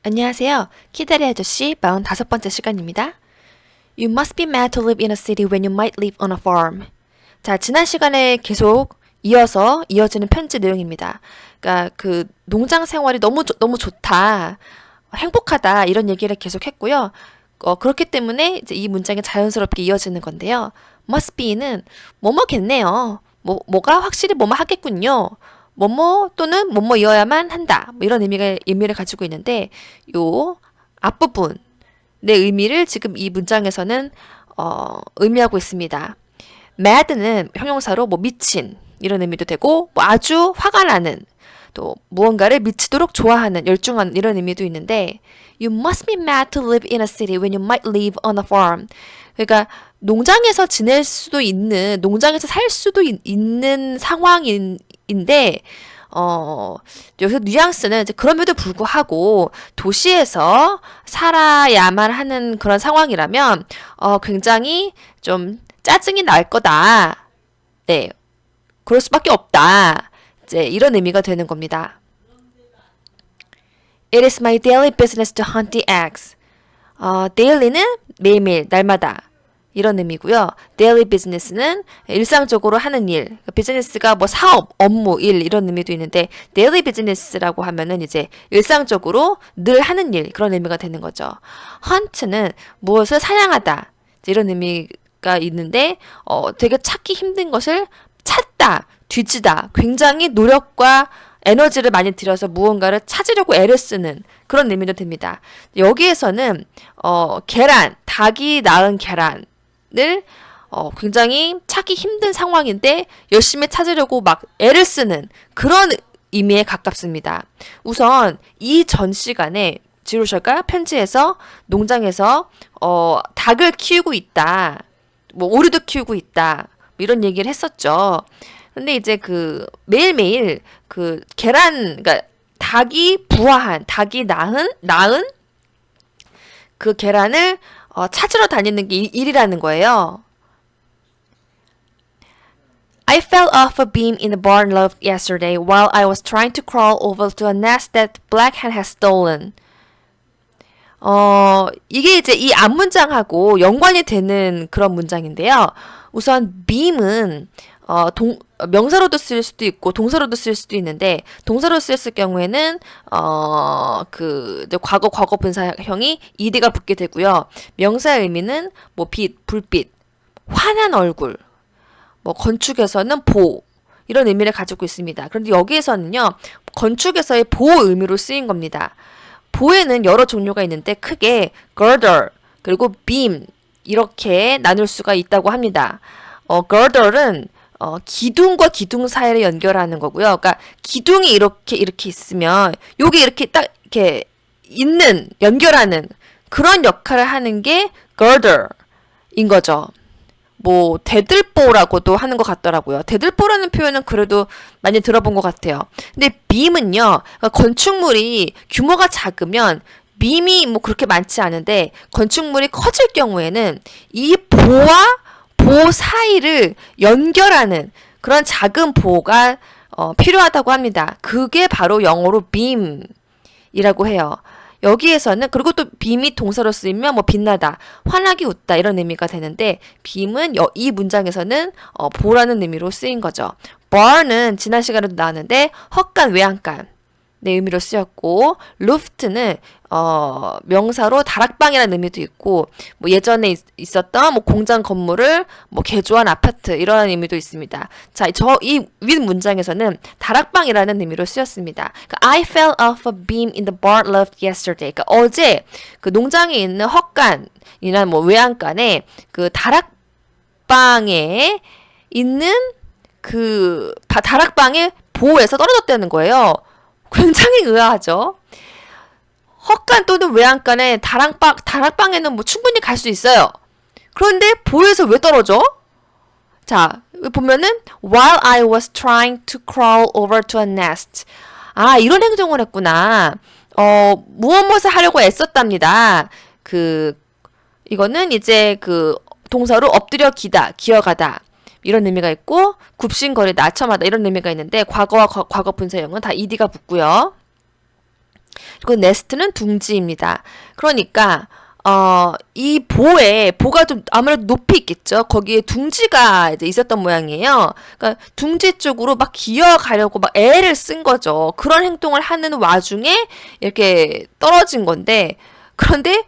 안녕하세요. 키다리 아저씨 45번째 시간입니다. You must be mad to live in a city when you might live on a farm. 자, 지난 시간에 계속 이어지는 편지 내용입니다. 그러니까 그 농장 생활이 너무 좋다, 행복하다 이런 얘기를 계속 했고요. 그렇기 때문에 이제 이 문장이 자연스럽게 이어지는 건데요. must be는 뭐뭐겠네요. 뭐가 확실히 뭐뭐 하겠군요. 뭐뭐 또는 뭐뭐이어야만 한다. 뭐 이런 의미를 가지고 있는데 요 앞부분의 의미를 지금 이 문장에서는 의미하고 있습니다. mad는 형용사로 뭐 미친 이런 의미도 되고 뭐 아주 화가 나는 또 무언가를 미치도록 좋아하는 열중하는 이런 의미도 있는데 You must be mad to live in a city when you might live on a farm. 그러니까 농장에서 지낼 수도 있는 농장에서 살 수도 있는 상황인데 여기서 뉘앙스는 이제 그럼에도 불구하고 도시에서 살아야만 하는 그런 상황이라면 굉장히 좀 짜증이 날 거다. 네, 그럴 수밖에 없다. 이제 이런 의미가 되는 겁니다. It is my daily business to hunt the eggs. daily는 매일매일, 날마다 이런 의미고요. daily business는 일상적으로 하는 일. 비즈니스가 뭐 사업, 업무, 일 이런 의미도 있는데 daily business라고 하면은 이제 일상적으로 늘 하는 일 그런 의미가 되는 거죠. hunt는 무엇을 사냥하다 이런 의미가 있는데 되게 찾기 힘든 것을 찾다, 뒤지다, 굉장히 노력과 에너지를 많이 들여서 무언가를 찾으려고 애를 쓰는 그런 의미도 됩니다. 여기에서는 계란, 닭이 낳은 계란을 굉장히 찾기 힘든 상황인데 열심히 찾으려고 막 애를 쓰는 그런 의미에 가깝습니다. 우선 이 전 시간에 지루셜가 편지에서 농장에서 닭을 키우고 있다, 뭐 오리도 키우고 있다 이런 얘기를 했었죠. 근데 이제 그 매일매일 그 계란, 그러니까 닭이 낳은 그 계란을 찾으러 다니는 게 일이라는 거예요. I fell off a beam in the barn loft yesterday while I was trying to crawl over to a nest that black hen has stolen. 이게 이제 이 앞문장하고 연관이 되는 그런 문장인데요. 우선 beam은 명사로도 쓸 수도 있고 동사로도 쓸 수도 있는데 동사로 쓰였을 경우에는 과거 분사형이 ed가 붙게 되고요. 명사의 의미는 뭐 빛, 불빛, 환한 얼굴, 뭐 건축에서는 보 이런 의미를 가지고 있습니다. 그런데 여기에서는요 건축에서의 보 의미로 쓰인 겁니다. 보에는 여러 종류가 있는데 크게 girder 그리고 beam 이렇게 나눌 수가 있다고 합니다. girder은 기둥과 기둥 사이를 연결하는 거고요. 그러니까 기둥이 이렇게 있으면 여기 이렇게 딱 이렇게 연결하는 그런 역할을 하는 게 girder인 거죠. 뭐 대들보라고도 하는 것 같더라고요. 대들보라는 표현은 그래도 많이 들어본 것 같아요. 근데 beam은요, 그러니까 건축물이 규모가 작으면 beam이 뭐 그렇게 많지 않은데 건축물이 커질 경우에는 이 보와 보 사이를 연결하는 그런 작은 보가 필요하다고 합니다. 그게 바로 영어로 beam이라고 해요. 여기에서는 그리고 또 beam이 동사로 쓰이면 뭐 빛나다, 환하게 웃다 이런 의미가 되는데 beam은 이 문장에서는 보라는 의미로 쓰인 거죠. barn은 지난 시간에도 나왔는데 헛간, 외양간 네 의미로 쓰였고 loft는 명사로 다락방이라는 의미도 있고 뭐 예전에 있었던 뭐 공장 건물을 뭐 개조한 아파트 이런 의미도 있습니다. 자, 이 윗 문장에서는 다락방이라는 의미로 쓰였습니다. 그러니까 I fell off a beam in the barn loft yesterday. 그러니까 어제 그 농장에 있는 헛간이나 뭐 외양간에 그 다락방에 있는 그 다락방의 보에서 떨어졌다는 거예요. 굉장히 의아하죠. 헛간 또는 외양간에 다락방에는 뭐 충분히 갈 수 있어요. 그런데 보에서 왜 떨어져? 자, 보면은 while I was trying to crawl over to a nest. 이런 행동을 했구나. 무엇을 하려고 애썼답니다. 이거는 이제 동사로 엎드려 기어가다. 이런 의미가 있고 굽신거리다, 아첨하다 이런 의미가 있는데 과거와 과거 분사형은 다 ed가 붙고요. 그리고 nest는 둥지입니다. 그러니까 이 보가 좀 아무래도 높이 있겠죠. 거기에 둥지가 이제 있었던 모양이에요. 그러니까 둥지 쪽으로 막 기어가려고 막 애를 쓴 거죠. 그런 행동을 하는 와중에 이렇게 떨어진 건데, 그런데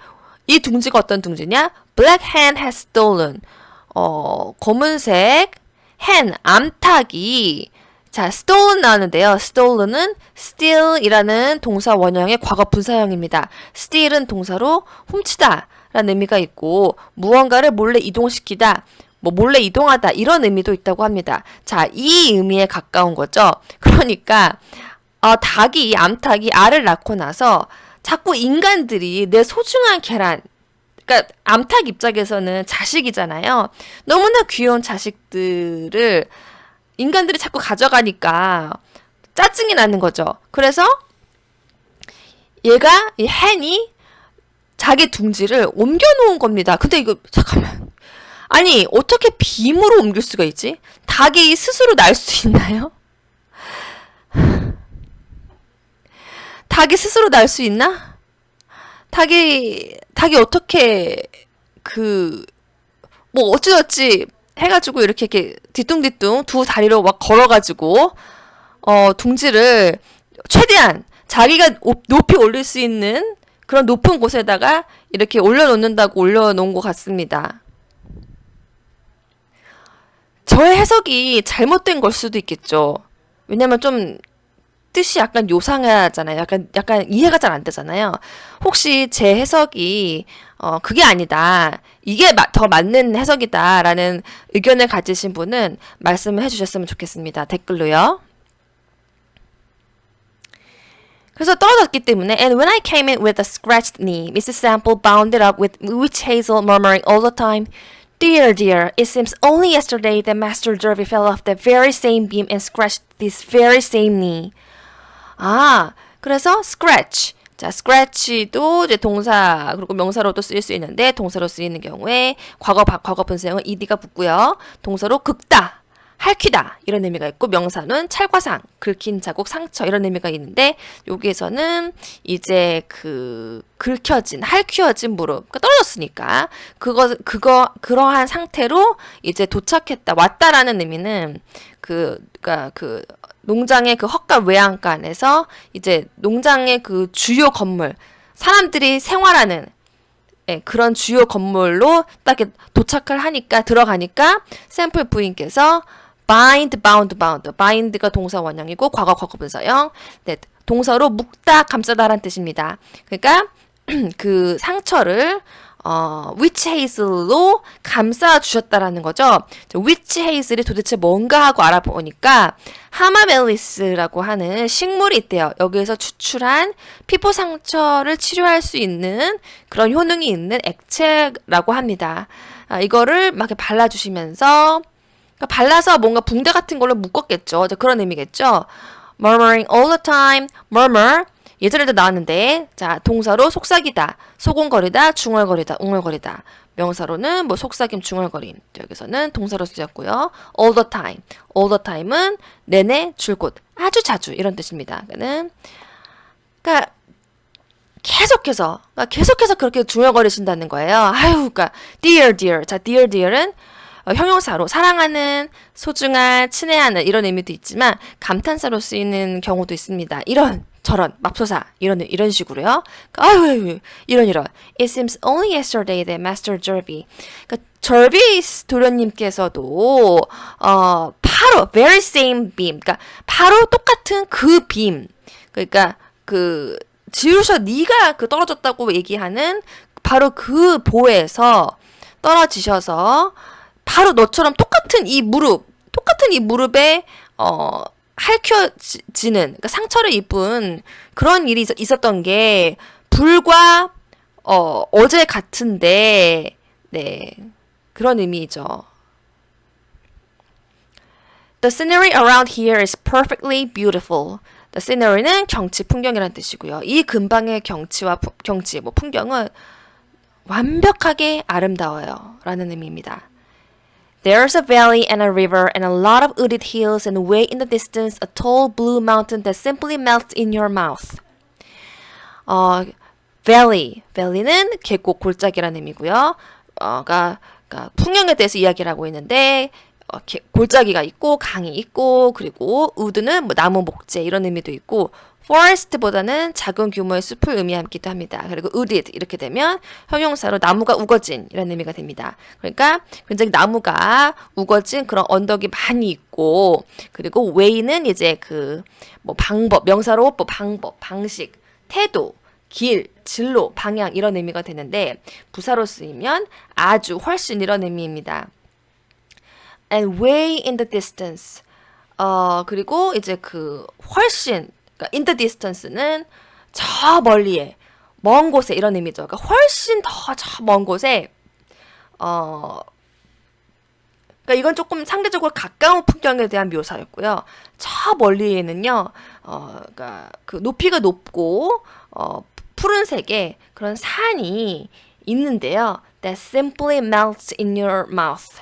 이 둥지가 어떤 둥지냐? Black hen has stolen. 검은색 hen, 암탉이 자, stolen 나오는데요. stolen은 steal이라는 동사 원형의 과거 분사형입니다. steal은 동사로 훔치다 라는 의미가 있고 무언가를 몰래 이동시키다, 뭐 몰래 이동하다 이런 의미도 있다고 합니다. 자, 이 의미에 가까운 거죠. 그러니까 암탉이 알을 낳고 나서 자꾸 인간들이 내 소중한 계란, 그러니까 암탉 입장에서는 자식이잖아요. 너무나 귀여운 자식들을 인간들이 자꾸 가져가니까 짜증이 나는 거죠. 그래서 얘가, 이 헨이 자기 둥지를 옮겨놓은 겁니다. 근데 이거 잠깐만, 아니 어떻게 빔으로 옮길 수가 있지? 닭이 스스로 날 수 있나요? 닭이 스스로 날 수 있나? 닭이 어떻게 뭐 어찌저찌 해가지고 이렇게 뒤뚱뒤뚱 두 다리로 막 걸어가지고 둥지를 최대한 자기가 높이 올릴 수 있는 그런 높은 곳에다가 이렇게 올려놓는다고 올려놓은 것 같습니다. 저의 해석이 잘못된 걸 수도 있겠죠. 왜냐면 좀 뜻이 약간 요상하잖아요. 약간 이해가 잘 안 되잖아요. 혹시 제 해석이 그게 아니다, 이게 더 맞는 해석이다라는 의견을 가지신 분은 말씀을 해주셨으면 좋겠습니다. 댓글로요. 그래서 떨어졌기 때문에 And when I came in with a scratched knee, Mrs. Sample bounded up with witch hazel, murmuring all the time, Dear, dear, it seems only yesterday that Master Derby fell off that very same beam and scratched this very same knee. 그래서 scratch. 자, scratch도 이제 동사 그리고 명사로도 쓰일 수 있는데 동사로 쓰이는 경우에 과거 분사형은 ed가 붙고요. 동사로 긁다, 핥히다 이런 의미가 있고 명사는 찰과상, 긁힌 자국, 상처 이런 의미가 있는데 여기에서는 이제 핥혀진 무릎, 그러니까 떨어졌으니까 그러한 상태로 이제 도착했다, 왔다라는 의미는 그러니까 농장의 헛간 외양간 안에서 이제 농장의 주요 건물, 사람들이 생활하는 그런 주요 건물로 딱 도착을 하니까, 들어가니까 샘플 부인께서 bind가 동사 원형이고 과거 분사형, 동사로 묶다, 감싸다라는 뜻입니다. 그러니까 그 상처를 witch hazel로 감싸 주셨다라는 거죠. witch hazel이 도대체 뭔가 하고 알아보니까 하마멜리스라고 하는 식물이 있대요. 여기에서 추출한 피부 상처를 치료할 수 있는 그런 효능이 있는 액체라고 합니다. 이거를 막 발라주시면서, 발라서 뭔가 붕대 같은 걸로 묶었겠죠. 그런 의미겠죠. murmuring all the time, murmur 예전에도 나왔는데, 자, 동사로 속삭이다, 소곤거리다, 중얼거리다, 웅얼거리다. 명사로는 뭐 속삭임, 중얼거림. 여기서는 동사로 쓰였고요. all the time. all the time은 내내, 줄곧, 아주 자주 이런 뜻입니다. 그러니까 계속해서 그렇게 중얼거리신다는 거예요. 그러니까 dear, dear. 자, dear, dear은 형용사로 사랑하는, 소중한, 친애하는 이런 의미도 있지만 감탄사로 쓰이는 경우도 있습니다. 저런 맙소사 이런 식으로요. 이런 It seems only yesterday that Master Derby, 그러니까 저비스 도련님께서도 바로 very same beam, 그러니까 바로 똑같은 그 빔, 그러니까 지루셔 네가 떨어졌다고 얘기하는 바로 그 보에서 떨어지셔서 바로 너처럼 똑같은 이 무릎에 핥혀지는, 그러니까 상처를 입은 그런 일이 있었던 게 불과 어제 같은데, 네, 그런 의미죠. The scenery around here is perfectly beautiful. The scenery는 경치, 풍경이라는 뜻이고요. 이 근방의 경치, 뭐 풍경은 완벽하게 아름다워요 라는 의미입니다. There's a valley and a river and a lot of wooded hills and way in the distance a tall blue mountain that simply melts in your mouth. valley는 계곡, 골짜기라는 의미고요. 그러니까 풍경에 대해서 이야기를 하고 있는데 골짜기가 있고 강이 있고 그리고 wood는 뭐 나무 목재 이런 의미도 있고 forest보다는 작은 규모의 숲을 의미하기도 합니다. 그리고 wooded 이렇게 되면 형용사로 나무가 우거진 이런 의미가 됩니다. 그러니까 굉장히 나무가 우거진 그런 언덕이 많이 있고 그리고 way는 이제 그 뭐 방법 명사로 뭐 방법, 방식, 태도, 길, 진로, 방향 이런 의미가 되는데 부사로 쓰이면 아주 훨씬 이런 의미입니다. And way in the distance. 그리고 이제 그 훨씬 그러니까 in the distance는 저 멀리에 먼 곳에 이런 의미죠. 그러니까 훨씬 더 저 먼 곳에 그러니까 이건 조금 상대적으로 가까운 풍경에 대한 묘사였고요. 저 멀리에는요, 그러니까 그 높이가 높고 푸른색의 그런 산이 있는데요. That simply melts in your mouth.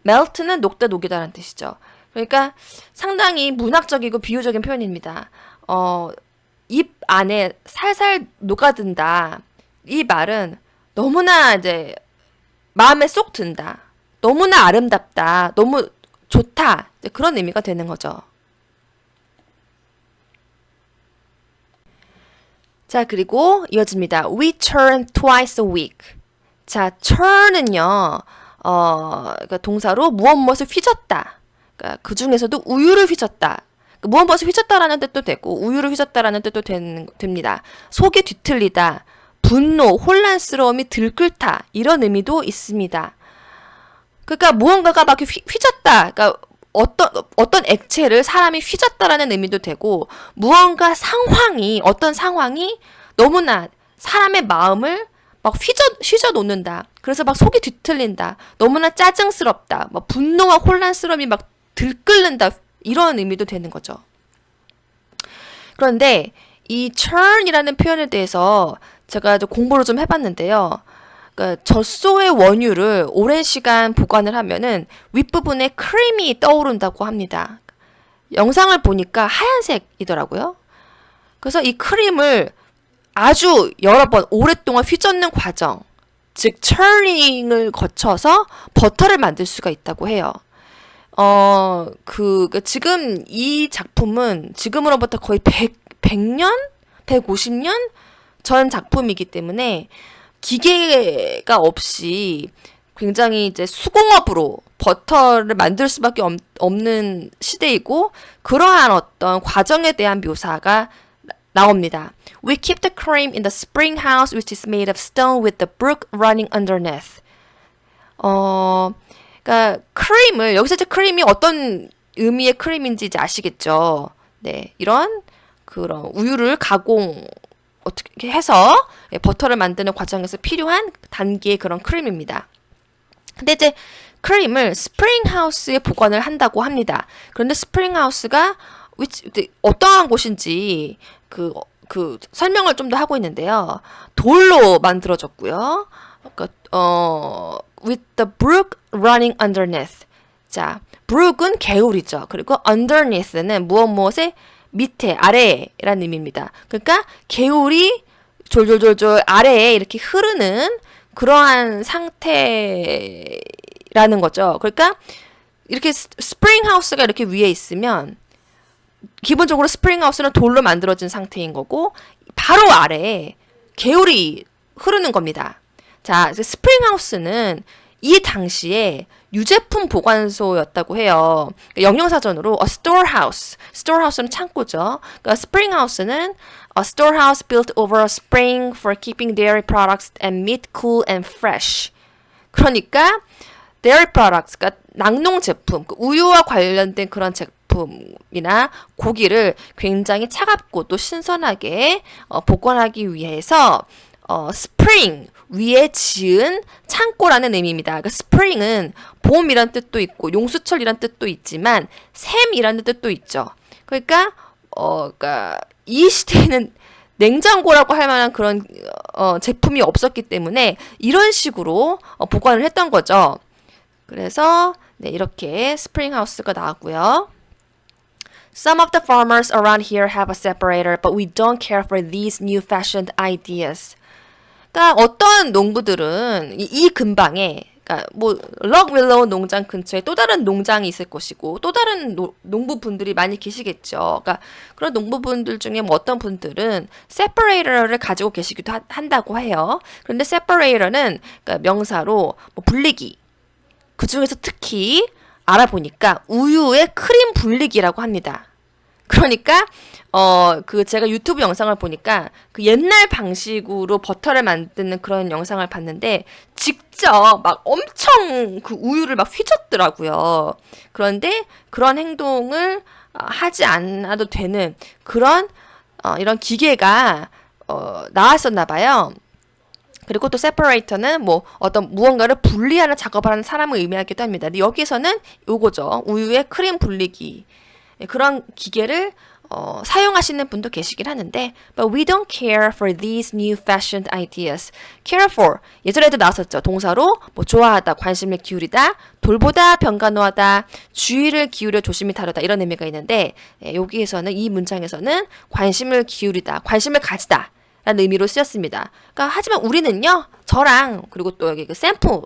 melt는 녹다 녹이다라는 뜻이죠. 그러니까 상당히 문학적이고 비유적인 표현입니다. 입 안에 살살 녹아든다. 이 말은 너무나 이제 마음에 쏙 든다. 너무나 아름답다. 너무 좋다. 그런 의미가 되는 거죠. 자, 그리고 이어집니다. We churn twice a week. 자, churn은요, 그러니까 동사로 무엇무엇을 휘젓다. 그러니까 그 중에서도 우유를 휘젓다. 그러니까 무엇무엇을 휘젓다라는 뜻도 되고 우유를 휘젓다라는 뜻도 됩니다. 속이 뒤틀리다, 분노, 혼란스러움이 들끓다 이런 의미도 있습니다. 그러니까 무언가가 막 휘젓다. 그러니까 어떤 액체를 사람이 휘젓다라는 의미도 되고 무언가 상황이 어떤 상황이 너무나 사람의 마음을 막 휘저 놓는다. 그래서 막 속이 뒤틀린다. 너무나 짜증스럽다. 막 분노와 혼란스러움이 막 들끓는다. 이런 의미도 되는 거죠. 그런데 이 churn이라는 표현에 대해서 제가 좀 공부를 좀 해봤는데요. 그러니까 젖소의 원유를 오랜 시간 보관을 하면은 윗부분에 크림이 떠오른다고 합니다. 영상을 보니까 하얀색이더라고요. 그래서 이 크림을 아주 여러 번 오랫동안 휘젓는 과정, 즉 churning을 거쳐서 버터를 만들 수가 있다고 해요. 지금 이 작품은 지금으로부터 거의 100년? 150년 전 작품이기 때문에 기계가 없이 굉장히 이제 수공업으로 버터를 만들 수밖에 없는 시대이고 그러한 어떤 과정에 대한 묘사가 나옵니다. We keep the cream in the spring house which is made of stone with the brook running underneath. 그러니까 크림을 여기서 이제 크림이 어떤 의미의 크림인지 이제 아시겠죠. 네, 이런 그런 우유를 가공 어떻게 해서 버터를 만드는 과정에서 필요한 단계의 그런 크림입니다. 근데 이제 크림을 스프링 하우스에 보관을 한다고 합니다. 그런데 스프링 하우스가 어떠한 곳인지 그 설명을 좀 더 하고 있는데요. 돌로 만들어졌고요. 그러니까 with the brook running underneath. 자, brook은 개울이죠. 그리고 underneath는 무엇무엇의 밑에, 아래라는 의미입니다. 그러니까 개울이 졸졸졸졸 아래에 이렇게 흐르는 그러한 상태라는 거죠. 그러니까 이렇게 스프링 하우스가 이렇게 위에 있으면 기본적으로 스프링 하우스는 돌로 만들어진 상태인 거고 바로 아래에 개울이 흐르는 겁니다. 자, 스프링 하우스는 이 당시에 유제품 보관소였다고 해요. 영영사전으로 a storehouse, storehouse는 창고죠. 그러니까 spring house는 a storehouse built over a spring for keeping dairy products and meat cool and fresh. 그러니까 dairy products, 그러니까 낙농 제품, 우유와 관련된 그런 제품이나 고기를 굉장히 차갑고 또 신선하게 보관하기 위해서 spring 위에 지은 창고라는 의미입니다. 그러니까 spring은 봄이란 뜻도 있고 용수철이란 뜻도 있지만 샘이라는 뜻도 있죠. 그러니까 이 시대에는 냉장고라고 할 만한 그런 제품이 없었기 때문에 이런 식으로 보관을 했던 거죠. 그래서 네, 이렇게 스프링 하우스가 나왔고요. Some of the farmers around here have a separator, but we don't care for these new-fashioned ideas. 그러니까 어떤 농부들은 이 근방에 그러니까 뭐 럭윌로우 농장 근처에 또 다른 농장이 있을 것이고 또 다른 농부분들이 많이 계시겠죠. 그러니까 그런 농부분들 중에 뭐 어떤 분들은 separator를 가지고 계시기도 한다고 해요. 그런데 separator는 그러니까 명사로 뭐 분리기. 그 중에서 특히 알아보니까 우유의 크림 분리기라고 합니다. 그러니까 그 제가 유튜브 영상을 보니까 그 옛날 방식으로 버터를 만드는 그런 영상을 봤는데 직접 막 엄청 그 우유를 막 휘젓더라고요. 그런데 그런 행동을 하지 않아도 되는 그런 이런 기계가 나왔었나 봐요. 그리고 또 separator는 뭐 어떤 무언가를 분리하는 작업을 하는 사람을 의미하기도 합니다. 근데 여기서는 요거죠. 우유의 크림 분리기. 그런 기계를 사용하시는 분도 계시긴 하는데 But we don't care for these new-fashioned ideas. Care for 예전에도 나왔었죠. 동사로 뭐 좋아하다, 관심을 기울이다, 돌보다, 병간호하다, 주의를 기울여 조심히 다루다 이런 의미가 있는데 여기에서는 이 문장에서는 관심을 기울이다, 관심을 가지다 라는 의미로 쓰였습니다. 그러니까 하지만 우리는요. 저랑 그리고 또 여기 그 샘프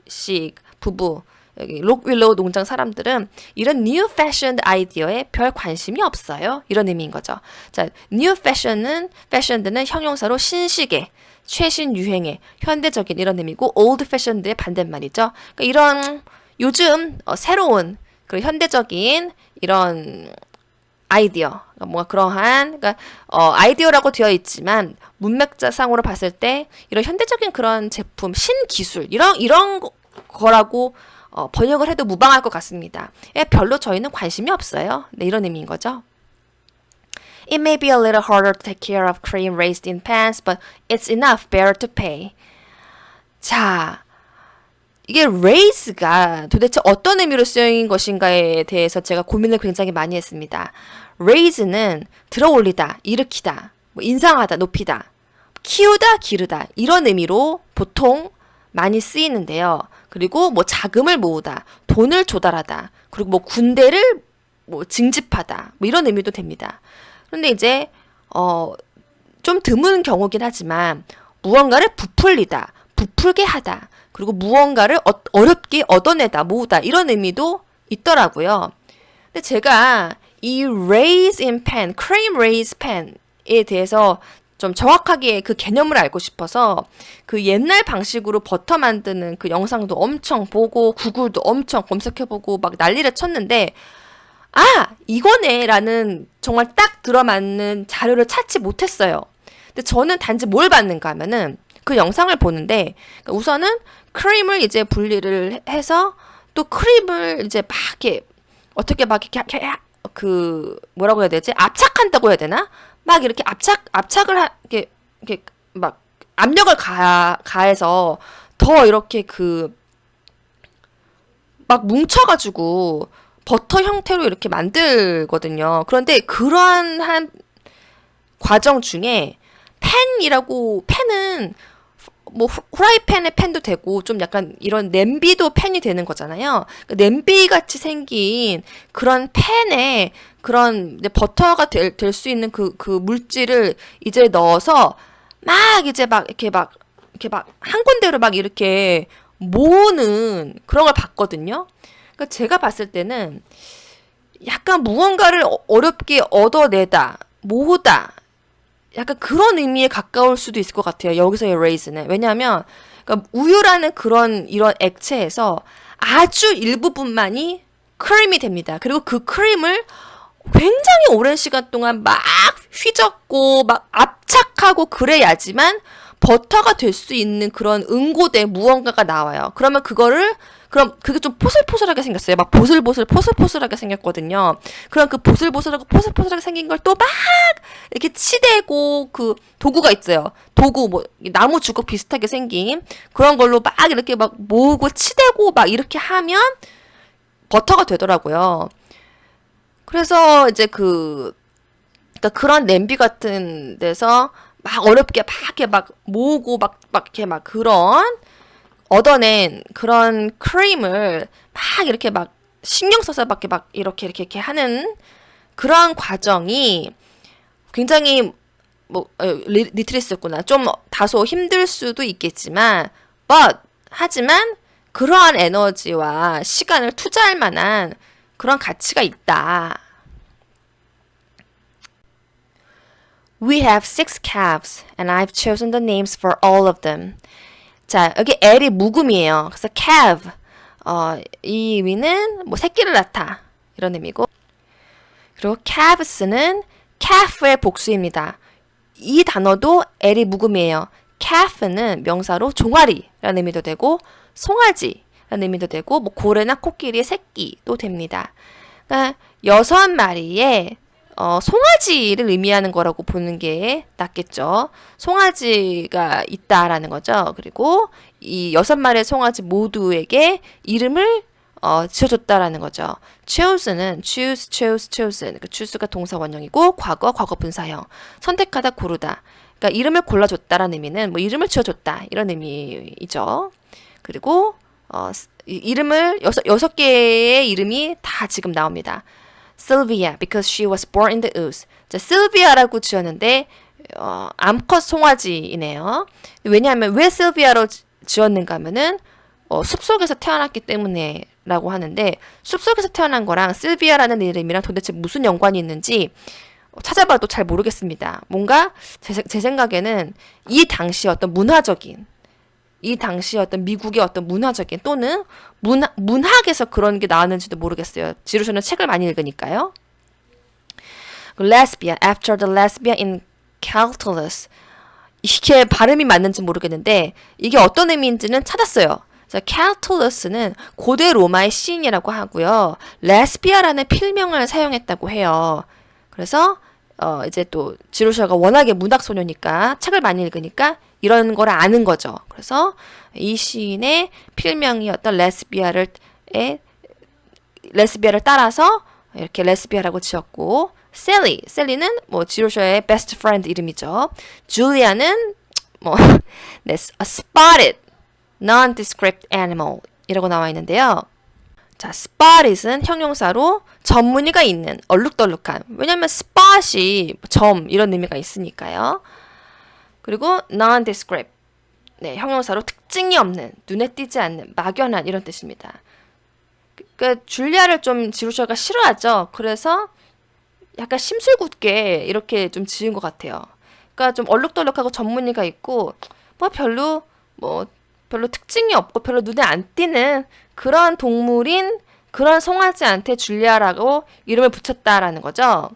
씨 부부 여기 록윌로우 농장 사람들은 이런 new fashioned 아이디어에 별 관심이 없어요. 이런 의미인 거죠. 자, new fashioned는 형용사로 신식의, 최신 유행의, 현대적인 이런 의미고 old fashioned의 반대말이죠. 그러니까 이런 요즘 새로운 그런 현대적인 이런 아이디어, 뭔가 그러한 그러니까 아이디어라고 되어 있지만 문맥상으로 봤을 때 이런 현대적인 그런 제품, 신기술 이런 거라고 번역을 해도 무방할 것 같습니다. 별로 저희는 관심이 없어요. 네, 이런 의미인 거죠. It may be a little harder to take care of cream raised in pans, but it's enough better to pay. 자, 이게 raise가 도대체 어떤 의미로 쓰인 것인가에 대해서 제가 고민을 굉장히 많이 했습니다. raise는 들어올리다, 일으키다, 뭐 인상하다, 높이다, 키우다, 기르다 이런 의미로 보통 많이 쓰이는데요. 그리고 뭐 자금을 모으다, 돈을 조달하다, 그리고 뭐 군대를 뭐 징집하다, 뭐 이런 의미도 됩니다. 그런데 이제 좀 드문 경우긴 하지만 무언가를 부풀리다, 부풀게 하다, 그리고 무언가를 어렵게 얻어내다, 모으다 이런 의미도 있더라고요. 근데 제가 이 raise in pan, cream raise pan에 대해서 좀 정확하게 그 개념을 알고 싶어서 그 옛날 방식으로 버터 만드는 그 영상도 엄청 보고 구글도 엄청 검색해보고 막 난리를 쳤는데 이거네 라는 정말 딱 들어맞는 자료를 찾지 못했어요. 근데 저는 단지 뭘 봤는가 하면은 그 영상을 보는데 우선은 크림을 이제 분리를 해서 또 크림을 이제 막 이렇게 어떻게 막 이렇게 그 뭐라고 해야 되지? 압착한다고 해야 되나? 막 이렇게 압착을 이렇게 막 압력을 가해서 더 이렇게 그 막 뭉쳐가지고 버터 형태로 이렇게 만들거든요. 그런데 그러한 한 과정 중에 팬은 뭐 후라이팬의 팬도 되고 좀 약간 이런 냄비도 팬이 되는 거잖아요. 그러니까 냄비 같이 생긴 그런 팬에 그런 이제 버터가 될 수 있는 그 물질을 이제 넣어서 막 이제 막 이렇게 막 한 군데로 막 이렇게 모으는 그런 걸 봤거든요. 그러니까 제가 봤을 때는 약간 무언가를 어렵게 얻어내다, 모으다, 약간 그런 의미에 가까울 수도 있을 것 같아요. 여기서의 raise는. 왜냐하면 그러니까 우유라는 이런 액체에서 아주 일부분만이 크림이 됩니다. 그리고 그 크림을 굉장히 오랜 시간 동안 막 휘젓고 막 압착하고 그래야지만 버터가 될 수 있는 그런 응고된 무언가가 나와요. 그럼 그게 좀 포슬포슬하게 생겼어요. 막 포슬포슬하게 생겼거든요. 그럼 그 포슬포슬하게 생긴 걸 또 막 이렇게 치대고 그 도구가 있어요. 도구 뭐 나무 주걱 비슷하게 생긴 그런 걸로 막 이렇게 막 모으고 치대고 막 이렇게 하면 버터가 되더라고요. 그래서 이제 그러니까 그런 냄비 같은 데서 막 어렵게 막 이렇게 막 모으고 막 이렇게 막 그런 얻어낸 그런 크림을 막 이렇게 막 신경 써서 막 이렇게 하는 그러한 과정이 굉장히 리트리스였구나. 좀 다소 힘들 수도 있겠지만, 하지만 그러한 에너지와 시간을 투자할 만한 그런 가치가 있다. We have 6 calves and I've chosen the names for all of them. 자, 여기 L이 묵음이에요. 그래서 calf, 이 의미는 뭐 새끼를 낳다 이런 의미고, 그리고 calves는 calf의 복수입니다. 이 단어도 L이 묵음이에요. calf는 명사로 종아리라는 의미도 되고 송아지라는 의미도 되고 뭐 고래나 코끼리의 새끼도 됩니다. 그러니까 6마리의 송아지를 의미하는 거라고 보는 게 낫겠죠. 송아지가 있다라는 거죠. 그리고 이 6마리의 송아지 모두에게 이름을 지어줬다라는 거죠. choose는 chosen. 그러니까 choose가 동사 원형이고 과거 분사형. 선택하다, 고르다. 그러니까 이름을 골라줬다라는 의미는 뭐 이름을 지어줬다 이런 의미이죠. 그리고 이름을 6개의 이름이 다 지금 나옵니다. Sylvia, because she was born in the ooze. 자, 실비아라고 지었는데 암컷 송아지이네요. 왜냐하면 왜 실비아로 지었는가 하면은 숲속에서 태어났기 때문에 라고 하는데 숲속에서 태어난 거랑 실비아라는 이름이랑 도대체 무슨 연관이 있는지 찾아봐도 잘 모르겠습니다. 뭔가 제 생각에는 이 당시 어떤 미국의 어떤 문화적인 또는 문학에서 그런 게 나왔는지도 모르겠어요. 지루쇼는 책을 많이 읽으니까요. Lesbia, after the Lesbia in Catullus. 이게 발음이 맞는지 모르겠는데 이게 어떤 의미인지는 찾았어요. Catullus는 고대 로마의 시인이라고 하고요. 레스비아라는 필명을 사용했다고 해요. 그래서 이제 또 지루쇼가 워낙에 문학 소녀니까 책을 많이 읽으니까 이런 걸 아는 거죠. 그래서 이 시인의 필명이었던 레스비아를 따라서 이렇게 레스비아라고 지었고, 셀리는 뭐 지루쇼의 베스트 프렌드 이름이죠. 줄리아는 뭐 네, a spotted nondescript animal 이라고 나와 있는데요. 자, spotit은 형용사로 전무늬가 있는, 얼룩덜룩한. 왜냐면 spot이 점 이런 의미가 있으니까요. 그리고 nondescript, 네, 형용사로 특징이 없는, 눈에 띄지 않는, 막연한 이런 뜻입니다. 그러니까 줄리아를 좀 지루쇼가 싫어하죠. 그래서 약간 심술궂게 이렇게 좀 지은 것 같아요. 그러니까 좀 얼룩덜룩하고 전무늬가 있고 별로 특징이 없고 별로 눈에 안 띄는 그런 동물인 그런 송아지한테 줄리아라고 이름을 붙였다라는 거죠.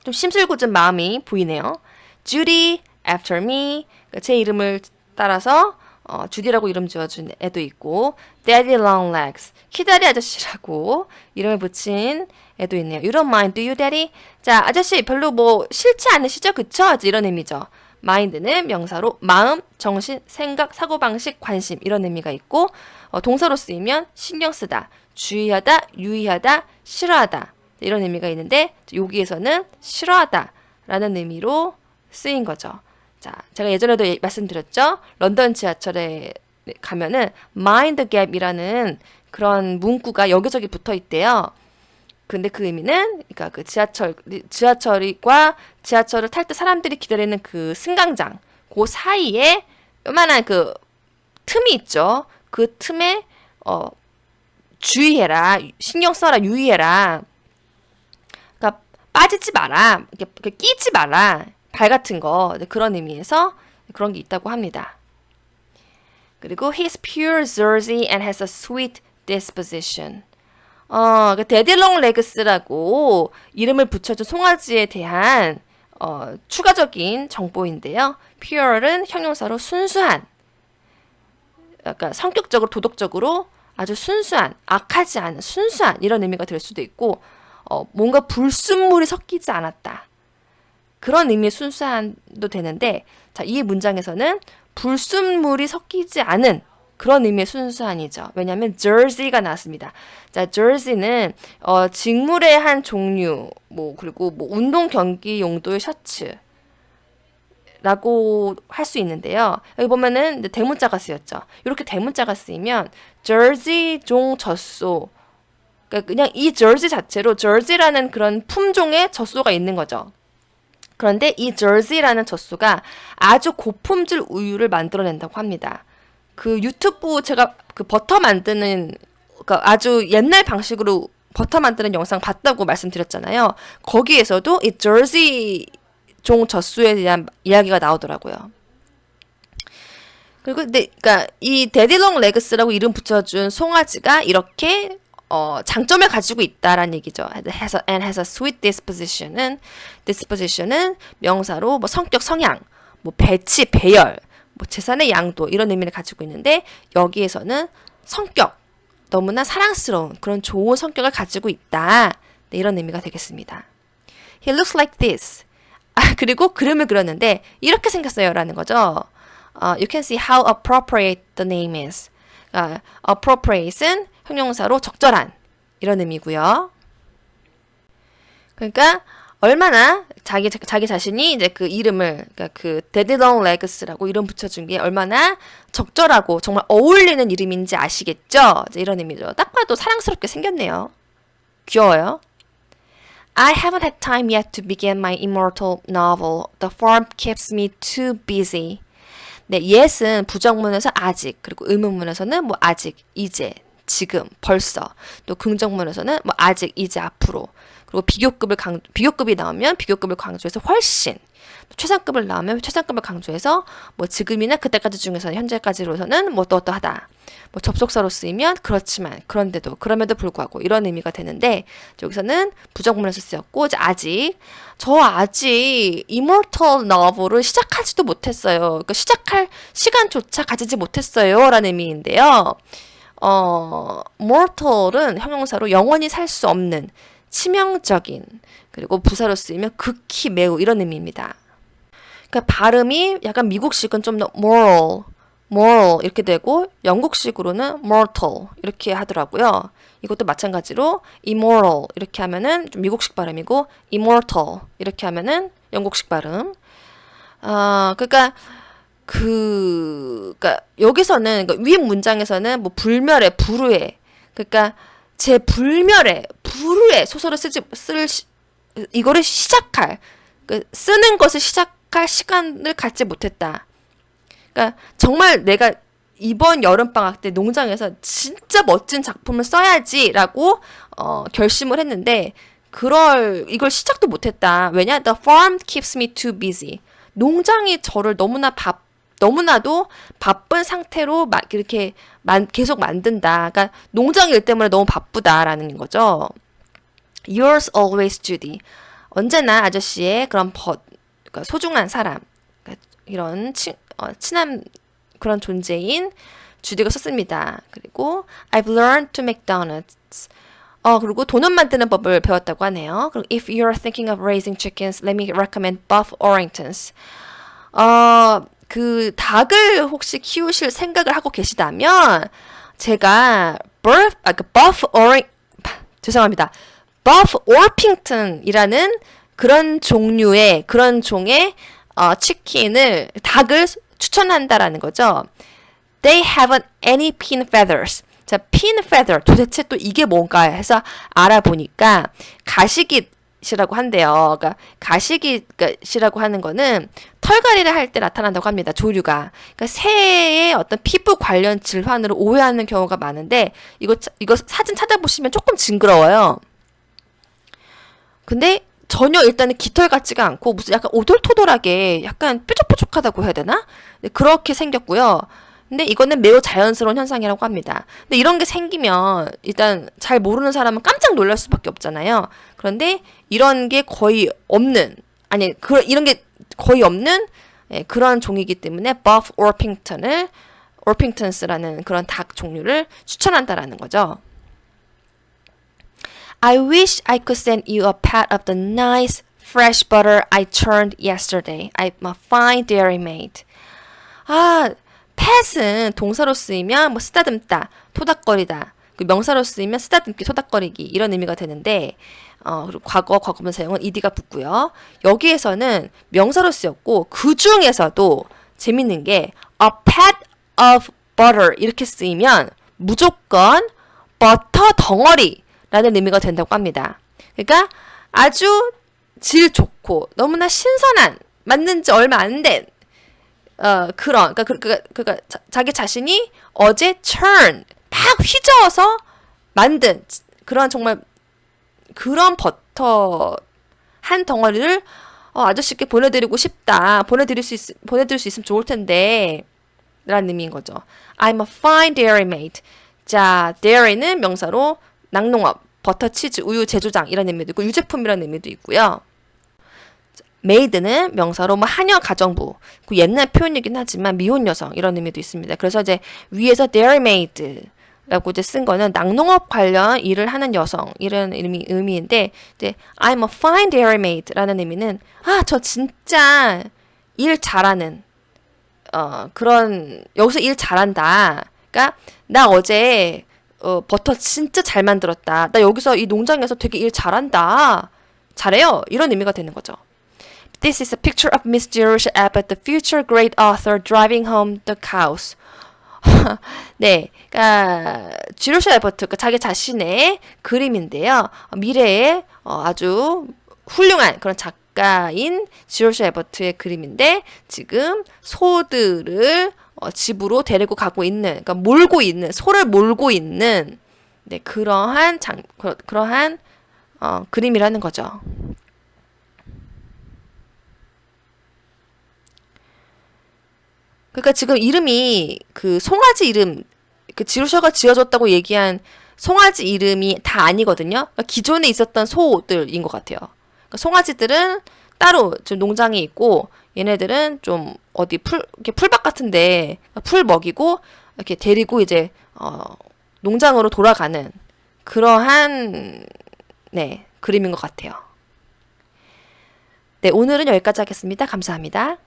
좀 심술궂은 마음이 보이네요. Judy, after me. 그러니까 제 이름을 따라서 주디라고 이름 지어준 애도 있고, Daddy long legs. 키다리 아저씨라고 이름을 붙인 애도 있네요. You don't mind, do you, Daddy? 자, 아저씨 별로 싫지 않으시죠? 그쵸? 이런 의미죠. mind는 명사로 마음, 정신, 생각, 사고방식, 관심 이런 의미가 있고, 동사로 쓰이면 신경 쓰다, 주의하다, 유의하다, 싫어하다 이런 의미가 있는데 여기에서는 싫어하다 라는 의미로 쓰인 거죠. 자, 제가 예전에도 말씀드렸죠. 런던 지하철에 가면은 mind the gap이라는 그런 문구가 여기저기 붙어 있대요. 근데 그 의미는 그러니까 그 지하철과 지하철을 탈 때 사람들이 기다리는 그 승강장 그 사이에 요만한 그 틈이 있죠. 그 틈에 주의해라, 신경 써라, 유의해라. 그러니까 빠지지 마라, 이렇게 끼지 마라, 발 같은 거 그런 의미에서 그런 게 있다고 합니다. 그리고 he's pure Jersey and has a sweet disposition. 그 데딜롱 레그스라고 이름을 붙여준 송아지에 대한 추가적인 정보인데요. pure는 형용사로 순수한, 그러니까 성격적으로 도덕적으로 아주 순수한, 악하지 않은 순수한 이런 의미가 될 수도 있고, 뭔가 불순물이 섞이지 않았다 그런 의미의 순수한도 되는데, 자, 이 문장에서는 불순물이 섞이지 않은 그런 의미의 순수한이죠. 왜냐하면 jersey가 나왔습니다. 자, jersey는 직물의 한 종류, 그리고 운동 경기 용도의 셔츠라고 할 수 있는데요. 여기 보면은 대문자가 쓰였죠. 이렇게 대문자가 쓰이면 jersey 종 젖소 그러니까 그냥 이 jersey 자체로 jersey라는 그런 품종의 젖소가 있는 거죠. 그런데 이 jersey라는 젖소가 아주 고품질 우유를 만들어낸다고 합니다. 그 유튜브 제가 그 버터 만드는 그러니까 아주 옛날 방식으로 버터 만드는 영상 봤다고 말씀드렸잖아요. 거기에서도 이 jersey 종 젖소에 대한 이야기가 나오더라고요. 그리고 그러니까 이 데디롱 레그스라고 이름 붙여준 송아지가 이렇게 장점을 가지고 있다라는 얘기죠. and has a sweet disposition은 명사로 뭐 성격, 성향, 뭐 배치, 배열, 뭐 재산의 양도 이런 의미를 가지고 있는데 여기에서는 성격, 너무나 사랑스러운 그런 좋은 성격을 가지고 있다. 네, 이런 의미가 되겠습니다. He looks like this. 그리고 그림을 그렸는데 이렇게 생겼어요라는 거죠. You can see how appropriate the name is. appropriate은 형용사로 적절한 이런 의미고요. 그러니까 얼마나 자기 자신이 이제 그 이름을 그러니까 그 데드롱 레그스라고 이름 붙여준 게 얼마나 적절하고 정말 어울리는 이름인지 아시겠죠? 이제 이런 의미죠. 딱 봐도 사랑스럽게 생겼네요. 귀여워요. I haven't had time yet to begin my immortal novel. The farm keeps me too busy. 네, yet은 부정문에서 아직, 그리고 의문문에서는 뭐 아직, 이제, 지금, 벌써. 또 긍정문에서는 뭐 아직, 이제, 앞으로. 그리고 비교급이 나오면 비교급을 강조해서 훨씬. 최상급을 나오면 최상급을 강조해서 뭐 지금이나 그때까지 중에서는 현재까지로서는 뭐 어떠하다. 뭐 접속사로 쓰이면 그렇지만 그런데도 그럼에도 불구하고 이런 의미가 되는데 여기서는 부정문에서 쓰였고 이제 아직 immortal novel을 시작하지도 못했어요. 그러니까 시작할 시간조차 가지지 못했어요 라는 의미인데요. mortal은 형용사로 영원히 살 수 없는 치명적인 그리고 부사로 쓰이면 극히 매우 이런 의미입니다. 그러니까 발음이 약간 미국식은 좀 더 moral 이렇게 되고 영국식으로는 mortal 이렇게 하더라고요. 이것도 마찬가지로 immoral 이렇게 하면은 좀 미국식 발음이고 immortal 이렇게 하면은 영국식 발음. 그러니까 그러니까 여기서는 그러니까 위 문장에서는 뭐 불멸의 불후의 그러니까 제 불멸의 불후의 소설을 이거를 시작할 쓰는 것을 시작할 시간을 갖지 못했다. 그러니까 정말 내가 이번 여름방학 때 농장에서 진짜 멋진 작품을 써야지라고 결심을 했는데 이걸 시작도 못했다. 왜냐? The farm keeps me too busy. 농장이 저를 너무나도 바쁜 상태로 이렇게 계속 만든다. 그러니까 농장 일 때문에 너무 바쁘다라는 거죠. Yours always, Judy. 언제나 아저씨의 그런 그러니까 소중한 사람, 그러니까 이런 친한 그런 존재인 주디가 썼습니다. 그리고 I've learned to make donuts. 그리고 도넛 만드는 법을 배웠다고 하네요. 그리고 If you're thinking of raising chickens, let me recommend Buff Orrington's. 그 닭을 혹시 키우실 생각을 하고 계시다면 제가 Buff Orpington이라는 그런 종의 닭을 추천한다라는 거죠. They haven't any pin feathers. 자, pin feather 도대체 또 이게 뭔가 해서 알아보니까 가시깃이라고 한대요. 그러니까 가시깃이라고 하는 거는 털갈이를 할 때 나타난다고 합니다. 조류가. 그러니까 새의 어떤 피부 관련 질환으로 오해하는 경우가 많은데 이거 사진 찾아보시면 조금 징그러워요. 근데 전혀 일단은 깃털 같지가 않고 무슨 약간 오돌토돌하게 약간 뾰족뾰족하다고 해야 되나? 그렇게 생겼고요. 근데 이거는 매우 자연스러운 현상이라고 합니다. 근데 이런 게 생기면 일단 잘 모르는 사람은 깜짝 놀랄 수밖에 없잖아요. 그런데 이런 게 거의 없는 이런 게 거의 없는 그런 종이기 때문에 Buff Orpingtons라는 그런 닭 종류를 추천한다라는 거죠. I wish I could send you a pat of the nice fresh butter I churned yesterday. I'm a fine dairy maid. pat은 동사로 쓰이면 뭐 쓰다듬다, 토닥거리다. 그 명사로 쓰이면 쓰다듬기, 토닥거리기 이런 의미가 되는데 그리고 과거분 사용은 ed가 붙고요. 여기에서는 명사로 쓰였고 그 중에서도 재밌는 게 a pat of butter 이렇게 쓰이면 무조건 버터 덩어리 라는 의미가 된다고 합니다. 그러니까 아주 질 좋고 너무나 신선한 만든 지 얼마 안 된 그런 그러니까 자기 자신이 어제 churn 막 휘저어서 만든 그런 정말 그런 버터 한 덩어리를 아저씨께 보내드리고 싶다. 보내드릴 수 있으면 좋을 텐데 라는 의미인 거죠. I'm a fine dairymaid. 자, dairy는 명사로 낙농업, 버터, 치즈, 우유, 제조장 이런 의미도 있고 유제품이라는 의미도 있고요. maid는 명사로 뭐 하녀 가정부, 그 옛날 표현이긴 하지만 미혼 여성 이런 의미도 있습니다. 그래서 이제 위에서 dairymaid라고 이제 쓴 거는 낙농업 관련 일을 하는 여성 이런 의미인데 이제 I'm a fine dairymaid라는 의미는 저 진짜 일 잘하는 그런 여기서 일 잘한다. 그러니까 나 어제 버터 진짜 잘 만들었다. 나 여기서 이 농장에서 되게 일 잘한다. 잘해요. 이런 의미가 되는 거죠. This is a picture of Miss Jerusha Abbott, the future great author, driving home the cows. 네, 그러니까 지루샤 에버트, 그러니까 자기 자신의 그림인데요. 미래의 아주 훌륭한 그런 작가인 지루샤 에버트의 그림인데 지금 소들을 집으로 데리고 가고 있는, 그러니까 몰고 있는 소를 몰고 있는 네, 그러한 그림이라는 거죠. 그러니까 지금 이름이 그 송아지 이름 그 지루셔가 지어줬다고 얘기한 송아지 이름이 다 아니거든요. 그러니까 기존에 있었던 소들인 것 같아요. 그러니까 송아지들은 따로 지금 농장에 있고 얘네들은 좀 어디 이렇게 풀밭 같은데 풀 먹이고 이렇게 데리고 이제 농장으로 돌아가는 그러한 네, 그림인 것 같아요. 네, 오늘은 여기까지 하겠습니다. 감사합니다.